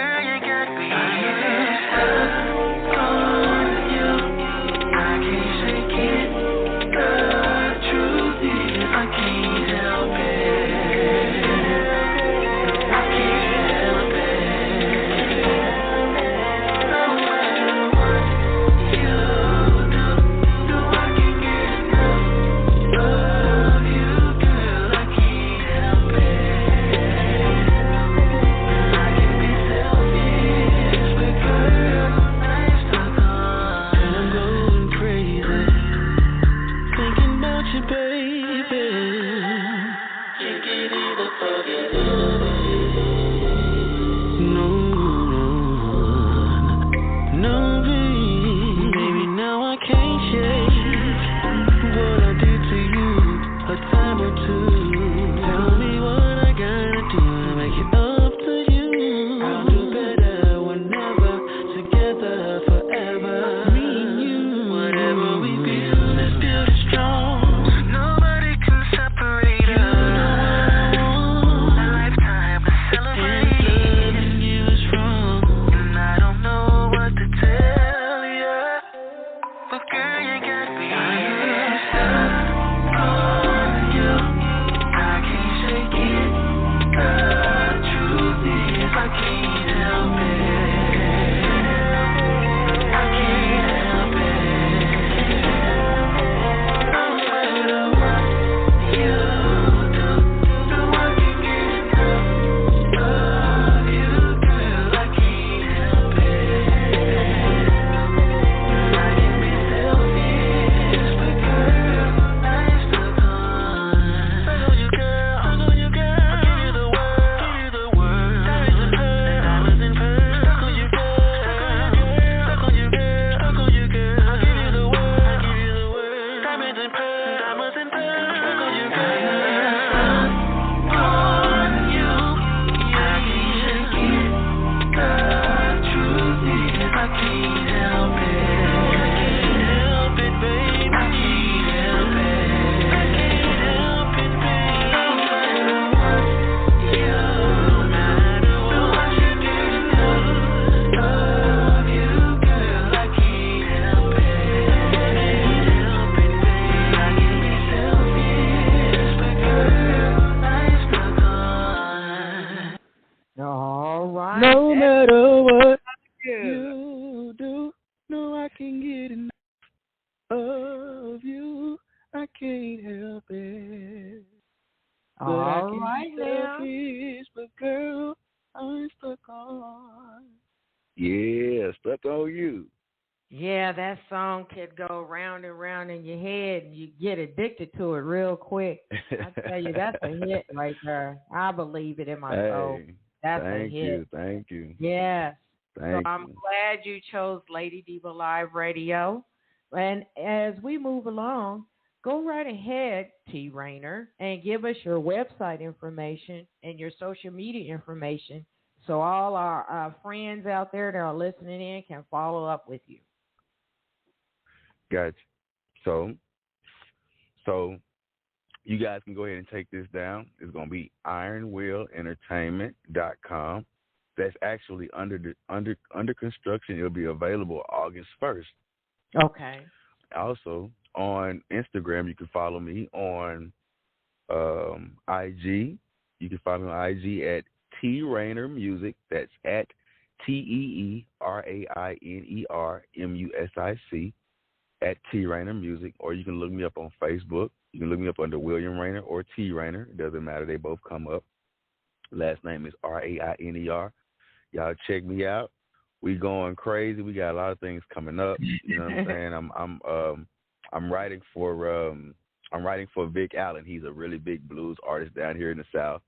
girl, you got me stuck on you. I can't shake it. The truth is, I can't help it. I can't help it. No matter what you do, I can get enough of you, girl. I can't help it. I can be selfish, but girl, I'm stuck on. And I'm going crazy, thinking about you, baby. Can't get enough of you. No, no, baby, now I can't shake what I did to you a time or two. Tell me what I gotta do to make it up to you. I'll do better whenever, together forever. Me and you, whatever we build, let's build it strong. Nobody can separate us. You know what I want, a lifetime to celebrate. And loving you is wrong, and I don't know what to tell you. But girl, you got me stuck on you. I can't shake it. The truth is, I can't help it. I can't help it. No matter what you do, I can get enough of you, girl. I can't help it. I can be selfish, but girl, I'm stuck on. Stuck on you, girl. Stuck on you, girl. I'll give you the world. Give you the world. Diamonds and pearls. Stuck on you, girl. Stuck on you, girl. Stuck on you, girl. I'll give you the world. Give you the world. Diamonds and pearls. Diamonds and pearls. Stuck on you, girl. Stuck on you. I can't shake it. The truth is, I can't help it. I can't help it, baby. I can't help it. I can't help it, baby. No matter what you do, no matter what you do, love you, girl. I can't help it. I can't help it, baby. I can be selfish, but girl, I'm stuck on. All right. No matter what Good. you do, no, I can get enough of you. I can't help it. But I All can right be now. selfish, but girl, I'm stuck on. Yeah, stuck on you. Yeah, that song could go round and round in your head, and you get addicted to it real quick. I tell you, that's a hit right there. I believe it in my soul. Hey, That's a thank hit. you, thank you, Yes. thank So I'm you. glad you chose Lady Diva Live Radio. And as we move along, go right ahead, T. Rayner, and give us your website information and your social media information so all our friends out there that are listening in can follow up with you. Gotcha. So you guys can go ahead and take this down. It's going to be ironwheelentertainment.com. That's actually under construction. It'll be available August 1st. Okay. Also, on Instagram, you can follow me on IG. You can follow me on IG at T Rayner Music. That's at TeeRainerMusic at T Rayner Music. Or you can look me up on Facebook. You can look me up under William Rayner or T Rayner. It doesn't matter. They both come up. Last name is Rainer. Y'all check me out. We going crazy. We got a lot of things coming up. You know what I'm saying? I'm writing for Vic Allen. He's a really big blues artist down here in the South,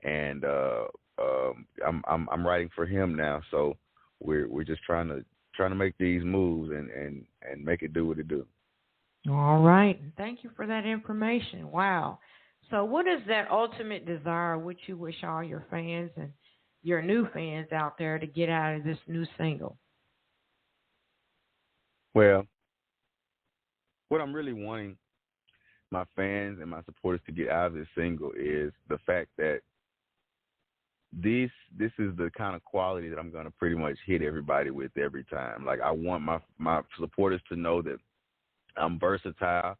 and I'm writing for him now. So we're just trying to make these moves and make it do what it do. All right. Thank you for that information. Wow. So what is that ultimate desire which you wish all your fans and your new fans out there to get out of this new single? Well, what I'm really wanting my fans and my supporters to get out of this single is the fact that this is the kind of quality that I'm gonna pretty much hit everybody with every time. Like I want my supporters to know that I'm versatile.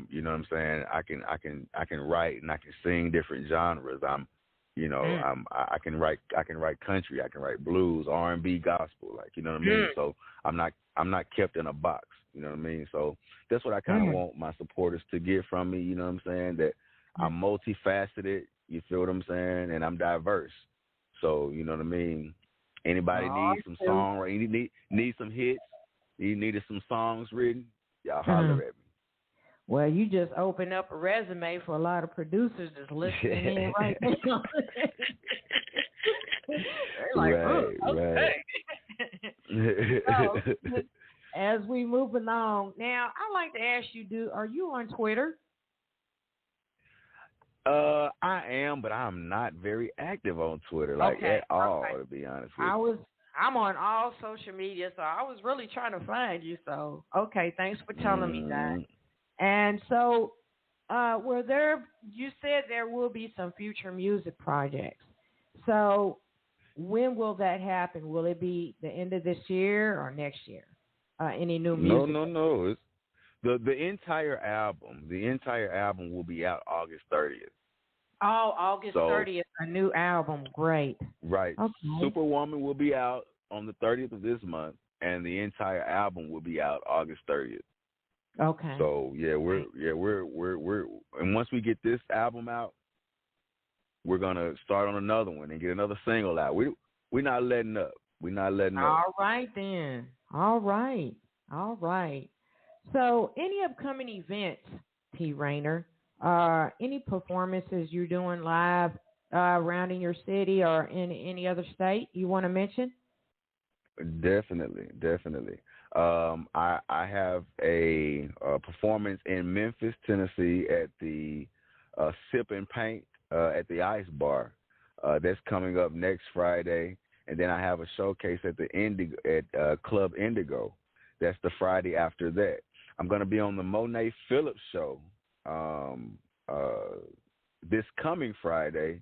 You know what I'm saying? I can write and I can sing different genres. I can write country, I can write blues, R&B, gospel, like, you know what I mean? So I'm not kept in a box, you know what I mean? So that's what I kind of want my supporters to get from me, you know what I'm saying? That I'm multifaceted, you feel what I'm saying? And I'm diverse. So, you know what I mean? Anybody needs some songwriting, need some hits, you needed some songs written, y'all holler at me. Well, you just opened up a resume for a lot of producers that's listening in right now. They're like, okay. So, as we move along, now I'd like to ask you, are you on Twitter? I am, but I'm not very active on Twitter, at all, to be honest with you. I'm on all social media, so I was really trying to find you. So, okay, thanks for telling me that. And so, you said there will be some future music projects. So, when will that happen? Will it be the end of this year or next year? Any new music? No. It's the entire album. The entire album will be out August 30th. Oh, August 30th, a new album. Great. Right. Okay. Superwoman will be out on the 30th of this month, and the entire album will be out August 30th. Okay. So we're and once we get this album out, we're gonna start on another one and get another single out. We're not letting up. We're not letting up. All right then. All right. So, any upcoming events, T. Rainer? Any performances you're doing live around in your city or in any other state you want to mention? Definitely. I have a performance in Memphis, Tennessee at the Sip and Paint at the Ice Bar. That's coming up next Friday. And then I have a showcase at the Club Indigo. That's the Friday after that. I'm going to be on the Monet Phillips show this coming Friday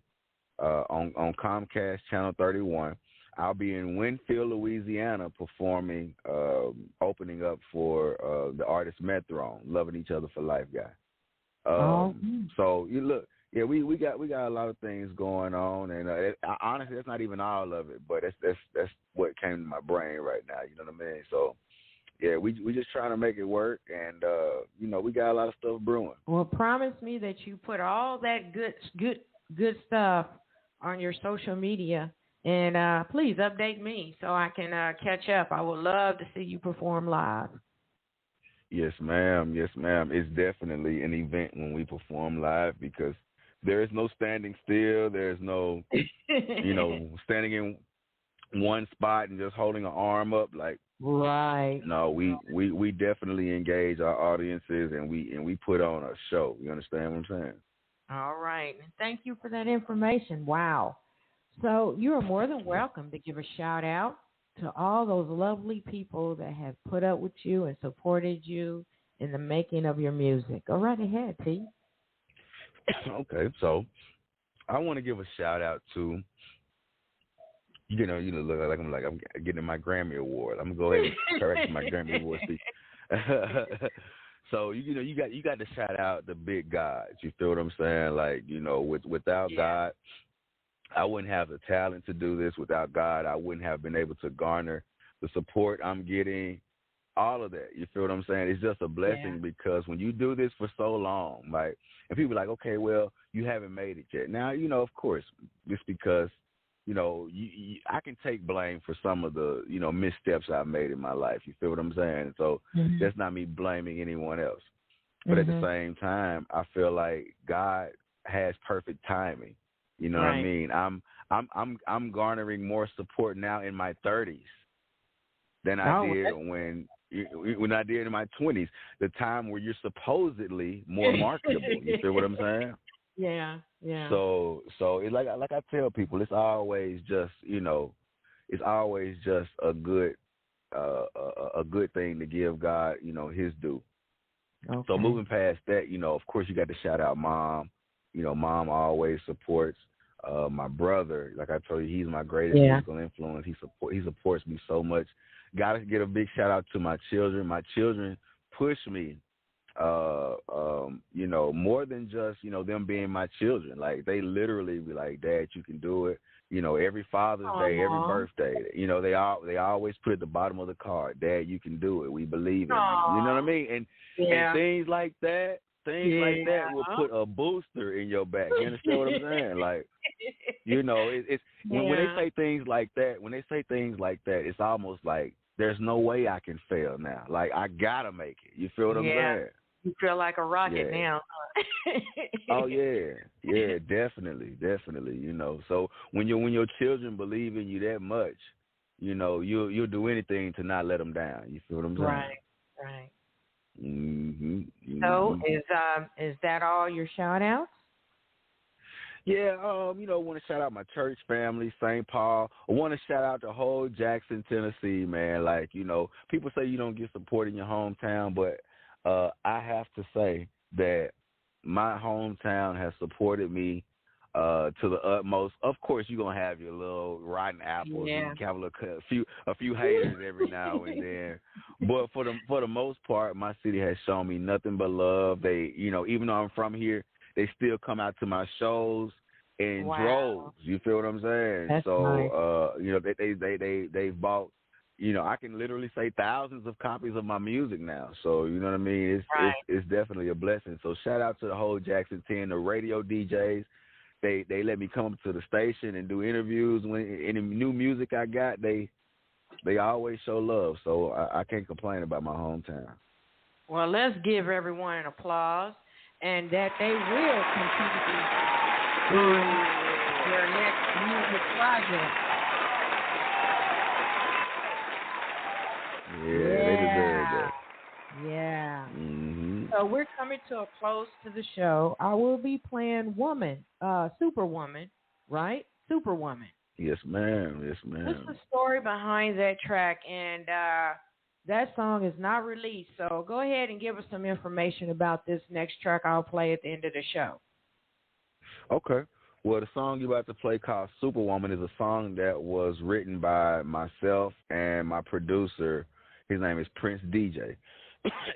on Comcast Channel 31. I'll be in Winfield, Louisiana, performing, opening up for the artist Metron, Loving Each Other for Life guy. So you look, we got a lot of things going on, and honestly, that's not even all of it, but that's what came to my brain right now. You know what I mean? So we just trying to make it work, and we got a lot of stuff brewing. Well, promise me that you put all that good stuff on your social media. And please update me so I can catch up. I would love to see you perform live. Yes, ma'am. It's definitely an event when we perform live because there is no standing still. There's no, standing in one spot and just holding an arm up. Like, right. No, we definitely engage our audiences and we put on a show. You understand what I'm saying? All right. And thank you for that information. Wow. So you are more than welcome to give a shout out to all those lovely people that have put up with you and supported you in the making of your music. Go right ahead, T. Okay, so I want to give a shout out to look like I'm getting my Grammy Award. I'm gonna go ahead and correct my Grammy Award speech. So you got to shout out the big gods. You feel what I'm saying? Like without God, I wouldn't have the talent to do this. Without God, I wouldn't have been able to garner the support I'm getting, all of that. You feel what I'm saying? It's just a blessing because when you do this for so long, like, and people are like, okay, well, you haven't made it yet. Now, of course, just because, I can take blame for some of the, missteps I've made in my life. You feel what I'm saying? So that's not me blaming anyone else. But at the same time, I feel like God has perfect timing. You know what I mean? I'm garnering more support now in my 30s than I did when I did in my 20s, the time where you're supposedly more marketable. You feel what I'm saying? Yeah. So it's like I tell people, it's always just a good thing to give God, His due. Okay. So moving past that, of course you got to shout out Mom. Mom always supports. My brother, like I told you, he's my greatest Yeah. musical influence. He supports me so much. Got to get a big shout out to my children. My children push me, more than just them being my children. Like they literally be like, Dad, you can do it. Every Father's Day, every birthday, they always put at the bottom of the card, Dad, you can do it. We believe in you. You know what I mean? And things like that. Things like that will put a booster in your back. You understand what I'm saying? Like, it's when they say things like that. When they say things like that, it's almost like there's no way I can fail now. Like I gotta make it. You feel what I'm saying? You feel like a rocket now. Oh yeah, definitely. So when your children believe in you that much, you'll do anything to not let them down. You feel what I'm saying? Right. Mm-hmm. So is that all your shout outs? Yeah, want to shout out my church family, St. Paul. I want to shout out the whole Jackson, Tennessee, man. Like, people say you don't get support in your hometown, but I have to say that my hometown has supported me to the utmost. Of course, you're gonna have your little rotten apples. Yeah. You can have a few haters every now and then. But for the most part, my city has shown me nothing but love. They, even though I'm from here, they still come out to my shows in droves. You feel what I'm saying? That's so nice. They've bought. I can literally say thousands of copies of my music now. So, you know what I mean? It's definitely a blessing. So shout out to the whole Jackson 10, the radio DJs. They let me come to the station and do interviews. When any new music I got, they always show love. So I can't complain about my hometown. Well, let's give everyone an applause, and that they will continue on their next music project. Yeah, they deserve that. Yeah. Mm-hmm. So we're coming to a close to the show. I will be playing Woman, Superwoman, right? Superwoman. Yes, ma'am. Yes, ma'am. What's the story behind that track? And that song is not released. So go ahead and give us some information about this next track I'll play at the end of the show. Okay. Well, the song you're about to play called Superwoman is a song that was written by myself and my producer. His name is Prince DJ.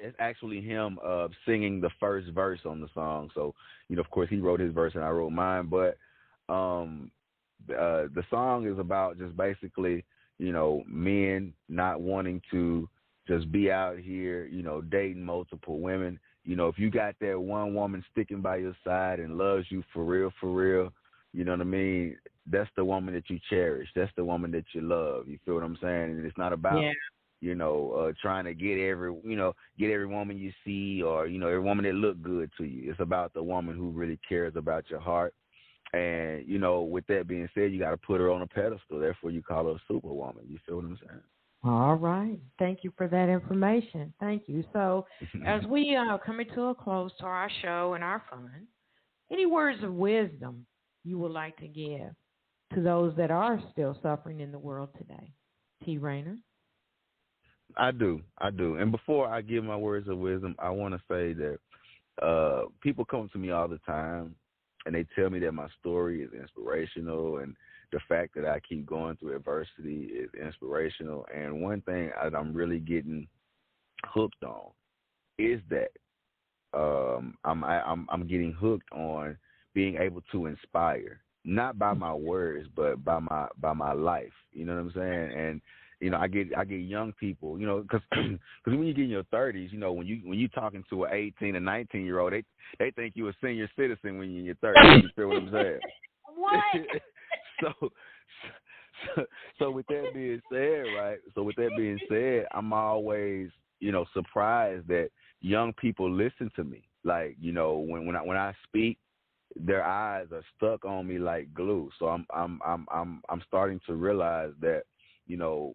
It's actually him singing the first verse on the song. So, of course, he wrote his verse and I wrote mine. But the song is about just basically, men not wanting to just be out here, dating multiple women. If you got that one woman sticking by your side and loves you for real, you know what I mean? That's the woman that you cherish. That's the woman that you love. You feel what I'm saying? And it's not about, trying to get every woman you see or, every woman that look good to you. It's about the woman who really cares about your heart. And, with that being said, you got to put her on a pedestal. Therefore, you call her a superwoman. You feel what I'm saying? All right. Thank you for that information. Thank you. So as we coming to a close to our show and our fun, any words of wisdom you would like to give to those that are still suffering in the world today? T. Rayner? I do. And before I give my words of wisdom, I want to say that people come to me all the time and they tell me that my story is inspirational and the fact that I keep going through adversity is inspirational. And one thing I'm really getting hooked on is that I'm getting hooked on being able to inspire, not by my words, but by my life. You know what I'm saying? And I get young people, because when you get in your 30s, when you talking to an 18 and 19-year-old, they think you a senior citizen when you're in your 30s. You feel what I'm saying? What? So with that being said, right? So with that being said, I'm always, surprised that young people listen to me. Like, when I speak, their eyes are stuck on me like glue. So I'm starting to realize that,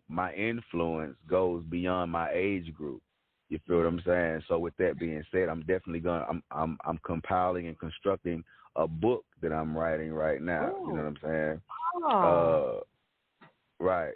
my influence goes beyond my age group. You feel what I'm saying? So with that being said, I'm definitely I'm compiling and constructing a book that I'm writing right now. Ooh. You know what I'm saying? Oh. Right.